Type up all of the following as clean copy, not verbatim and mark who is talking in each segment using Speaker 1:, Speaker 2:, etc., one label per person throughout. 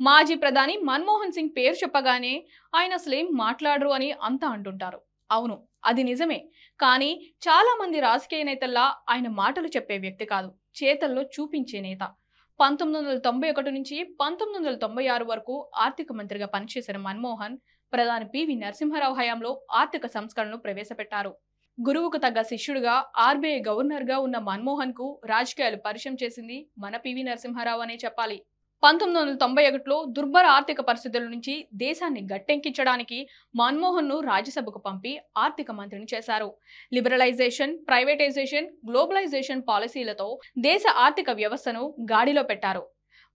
Speaker 1: మాజీ ప్రధాని మన్మోహన్ సింగ్ పేరు చెప్పగానే ఆయన అసలేం మాట్లాడరు అని అంతా అంటుంటారు. అవును, అది నిజమే. కానీ చాలా మంది రాజకీయ నేతల్లా ఆయన మాటలు చెప్పే వ్యక్తి కాదు, చేతల్లో చూపించే నేత. 1991 నుంచి 1996 వరకు ఆర్థిక మంత్రిగా పనిచేసిన మన్మోహన్ ప్రధాని పివి నరసింహారావు హయాంలో ఆర్థిక సంస్కరణలు ప్రవేశపెట్టారు. గురువుకు తగ్గ శిష్యుడిగా ఆర్బీఐ గవర్నర్గా ఉన్న మన్మోహన్ కు రాజకీయాలు పరిచయం చేసింది మన పివి నరసింహారావు అనే చెప్పాలి. 1991లో దుర్భర ఆర్థిక పరిస్థితుల నుంచి దేశాన్ని గట్టెక్కించడానికి మన్మోహన్ ను రాజ్యసభకు పంపి ఆర్థిక మంత్రిని చేశారు. లిబరలైజేషన్, ప్రైవేటైజేషన్, గ్లోబలైజేషన్ పాలసీలతో దేశ ఆర్థిక వ్యవస్థను గాడిలో పెట్టారు.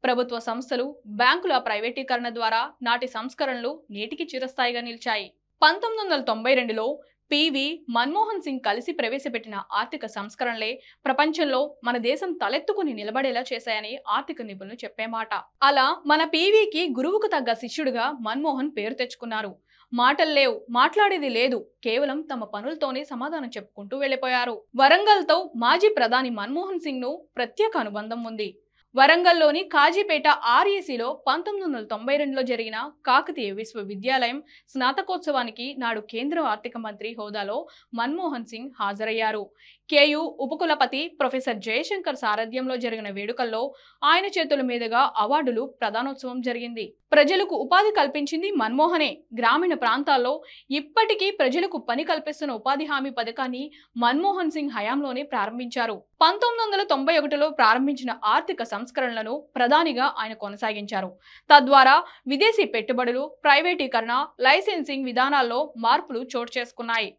Speaker 1: ప్రభుత్వ సంస్థలు, బ్యాంకుల ప్రైవేటీకరణ ద్వారా నాటి సంస్కరణలు నేటికి చిరస్థాయిగా నిలిచాయి. 1992లో పివి మన్మోహన్ సింగ్ కలిసి ప్రవేశపెట్టిన ఆర్థిక సంస్కరణలే ప్రపంచంలో మన దేశం తలెత్తుకుని నిలబడేలా చేశాయని ఆర్థిక నిపుణులు చెప్పే మాట. అలా మన పివికి గురువుకు తగ్గ శిష్యుడిగా మన్మోహన్ పేరు తెచ్చుకున్నారు. మాటలు లేవు, మాట్లాడేది లేదు, కేవలం తమ పనులతోనే సమాధానం చెప్పుకుంటూ వెళ్లిపోయారు. వరంగల్తో మాజీ ప్రధాని మన్మోహన్ సింగ్ ను ప్రత్యేక అనుబంధం ఉంది. వరంగల్లోని కాజీపేట ఆర్ఏసీలో 1992లో జరిగిన కాకతీయ విశ్వవిద్యాలయం స్నాతకోత్సవానికి నాడు కేంద్ర ఆర్థిక మంత్రి హోదాలో మన్మోహన్ సింగ్ హాజరయ్యారు. కేయు ఉపకులపతి ప్రొఫెసర్ జయశంకర్ సారథ్యంలో జరిగిన వేడుకల్లో ఆయన చేతుల మీదుగా అవార్డులు ప్రదానోత్సవం జరిగింది. ప్రజలకు ఉపాధి కల్పించింది మన్మోహనే. గ్రామీణ ప్రాంతాల్లో ఇప్పటికీ ప్రజలకు పని కల్పిస్తున్న ఉపాధి హామీ పథకాన్ని మన్మోహన్ సింగ్ హయాంలోనే ప్రారంభించారు. 1991లో ప్రారంభించిన ఆర్థిక సంస్కరణలను ప్రధానిగా ఆయన కొనసాగించారు. తద్వారా విదేశీ పెట్టుబడులు, ప్రైవేటీకరణ, లైసెన్సింగ్ విధానాల్లో మార్పులు చోటు చేసుకున్నాయి.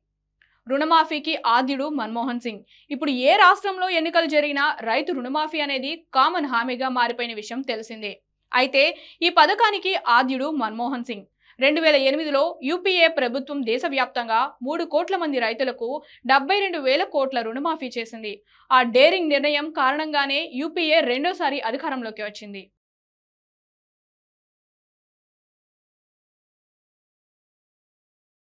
Speaker 1: రుణమాఫీకి ఆద్యుడు మన్మోహన్ సింగ్. ఇప్పుడు ఏ రాష్ట్రంలో ఎన్నికలు జరిగినా రైతు రుణమాఫీ అనేది కామన్ హామీగా మారిపోయిన విషయం తెలిసిందే. అయితే ఈ పథకానికి ఆద్యుడు మన్మోహన్ సింగ్. 2008లో యూపీఏ ప్రభుత్వం దేశవ్యాప్తంగా 3 కోట్ల మంది రైతులకు 72,000 కోట్ల రుణమాఫీ చేసింది. ఆ డేరింగ్ నిర్ణయం కారణంగానే యూపీఏ రెండోసారి అధికారంలోకి వచ్చింది.